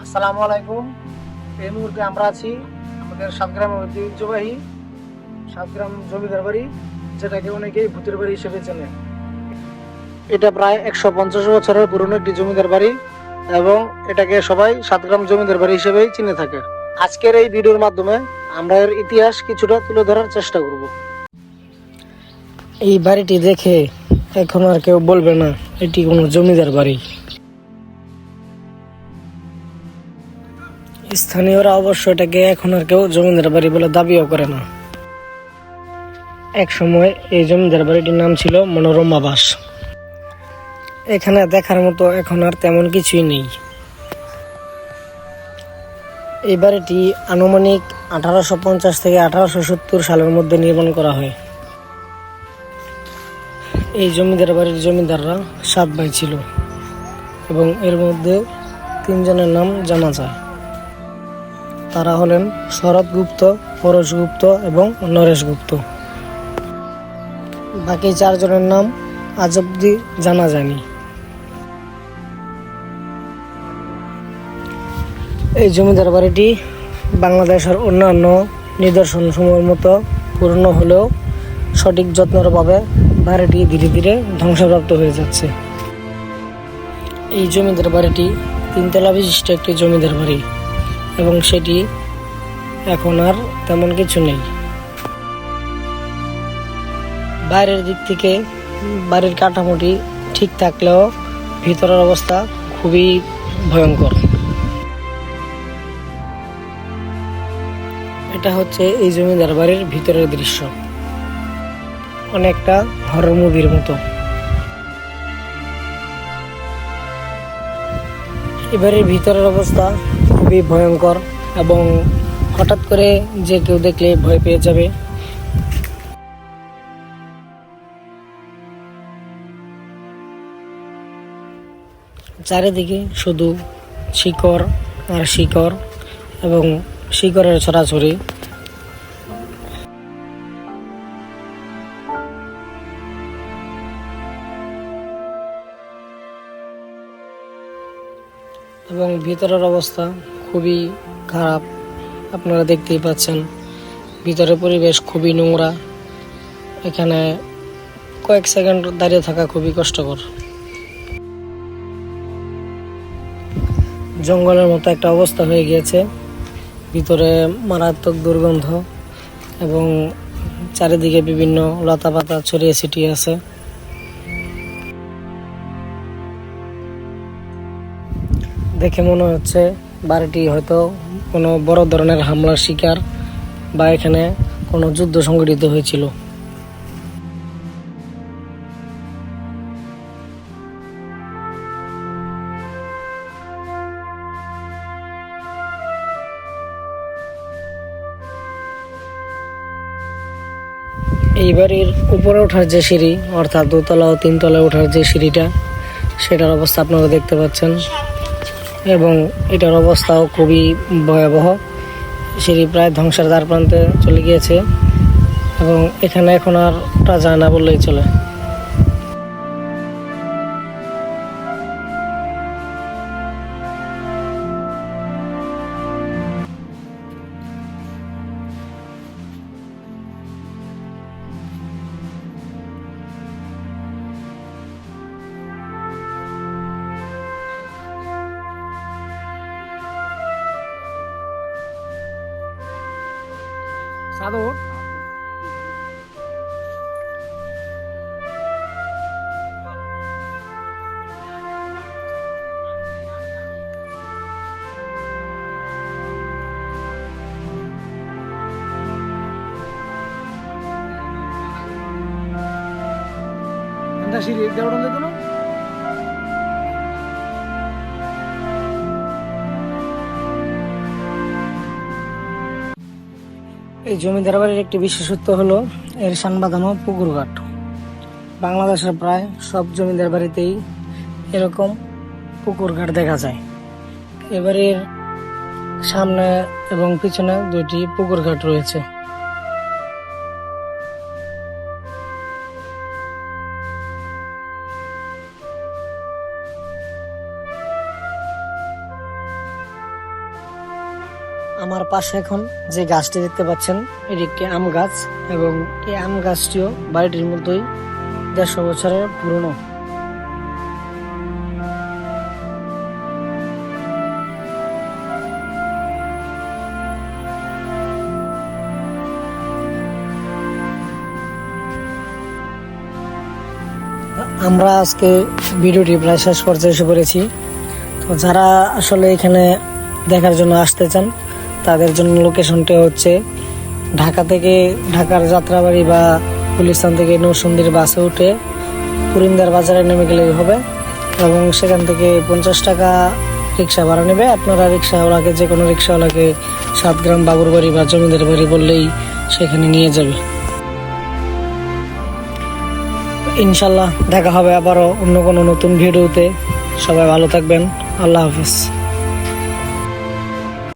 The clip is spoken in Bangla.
আসসালামু আলাইকুম। এই মুহূর্তে আমরা আছি আমাদের সাতগ্রামের ঐতিহ্যবাহী সাতগ্রাম জমিদার বাড়ি, যেটাকে অনেকেই ভূতের বাড়ি হিসেবে চেনে। এটা প্রায় 150 বছরের পুরনো একটি জমিদার বাড়ি এবং এটাকে সবাই সাতগ্রাম জমিদার বাড়ি হিসেবেই চিনে থাকে। আজকের এই ভিডিওর মাধ্যমে আমরা এর ইতিহাস কিছুটা তুলে ধরার চেষ্টা করব। এই বাড়িটি দেখে এখন আর কেউ বলবে না এটি কোনো জমিদার বাড়ি। স্থানীয়রা অবশ্য এটাকে এখন আর কেউ জমিদার বাড়ি বলে দাবিও করে না। এক সময় এই জমিদার বাড়িটির নাম ছিল মনোরম আবাস। এখানে দেখার মতো এখন আর তেমন কিছুই নেই। এই বাড়িটি আনুমানিক 1850 থেকে 1870 সালের মধ্যে নির্মাণ করা হয়। এই জমিদার বাড়ির জমিদাররা 7 ভাই ছিল এবং এর মধ্যে 3 জনের নাম জানা যায়। তারা হলেন শরৎ গুপ্ত, পরশ গুপ্ত এবং নরেশ গুপ্ত। বাকি 4 জনের নাম আজ অব্দি জানা যায়নি। এই জমিদার বাড়িটি বাংলাদেশের অন্যান্য নিদর্শন সমূহের মতো পুরনো হলেও সঠিক যত্নের অভাবে বাড়িটি ধীরে ধীরে ধ্বংসপ্রাপ্ত হয়ে যাচ্ছে। এই জমিদার বাড়িটি 3 তলা বিশিষ্ট একটি জমিদার বাড়ি এবং সেটি এখন আর তেমন কিছু নেই। বাইরের দিক থেকে বাড়ির কাঠামোটি ঠিক থাকলেও ভিতরের অবস্থা খুবই ভয়ঙ্কর। এটা হচ্ছে এই জমিদার বাড়ির ভিতরের দৃশ্য, অনেকটা হরর মুভির মতো। এবারের ভিতরের অবস্থা খুবই ভয়ঙ্কর এবং হঠাৎ করে যে কেউ দেখলে ভয় পেয়ে যাবে। চারিদিকে শুধু শিকড় আর শিকড় এবং শিকড়ের ছড়াছড়ি। এবং ভিতরের অবস্থা খুবই খারাপ, আপনারা দেখতেই পাচ্ছেন। ভিতরের পরিবেশ খুবই নোংরা, এখানে কয়েক সেকেন্ড দাঁড়িয়ে থাকা খুবই কষ্টকর। জঙ্গলের মতো একটা অবস্থা হয়ে গিয়েছে, ভিতরে মারাত্মক দুর্গন্ধ এবং চারিদিকে বিভিন্ন লতা পাতা ছড়িয়ে ছিটিয়ে আছে। দেখে মনে হচ্ছে বাড়িটি হয়তো কোনো বড় ধরনের হামলার শিকার বা এখানে কোনো যুদ্ধ সংঘটিত হয়েছিল। এই বাড়ির উপরে ওঠার যে সিঁড়ি, অর্থাৎ 2 তলা ও 3 তলায় ওঠার যে সিঁড়িটা, সেটার অবস্থা আপনারা দেখতে পাচ্ছেন এবং এটার অবস্থাও খুবই ভয়াবহ। সিঁড়ি প্রায় ধ্বংসের দ্বার প্রান্তে চলে গিয়েছে এবং এখানে এখন আর ওঠা যায় না বললেই চলে। সাধু সিঁড়ি দেওয়া যেত না। এই জমিদার বাড়ির একটি বিশেষত্ব হলো এর সান বাঁধানো পুকুর ঘাট। বাংলাদেশের প্রায় সব জমিদার বাড়িতেই এরকম পুকুর ঘাট দেখা যায়। এবারের সামনে এবং পিছনে 2টি পুকুর ঘাট রয়েছে। আমার পাশে এখন যে গাছটি দেখতে পাচ্ছেন এটি একটি আম গাছ, এবং এই আম গাছটিও বাড়িটির মধ্যেই 150 বছরের পুরনো। আমরা আজকে ভিডিওটি প্রায় শেষ পর্যায়ে এসে পড়েছি। তো যারা আসলে এখানে দেখার জন্য আসতে চান তাদের জন্য লোকেশনটা হচ্ছে ঢাকার যাত্রাবাড়ি বা গুলিস্তান থেকে নৌসন্দির বাসে উঠে পুরিন্দার বাজারে নেমে গেলেই হবে, এবং সেখান থেকে 50 টাকা রিক্সা ভাড়া নেবে। আপনারা রিক্সাওয়ালাকে, যে কোনো রিক্সাওয়ালাকে 7 গ্রাম বাবুর বাড়ি বা জমিদার বাড়ি বললেই সেখানে নিয়ে যাবে। ইনশাল্লাহ দেখা হবে আবারও অন্য কোনো নতুন ভিডিওতে। সবাই ভালো থাকবেন। আল্লাহ হাফিজ।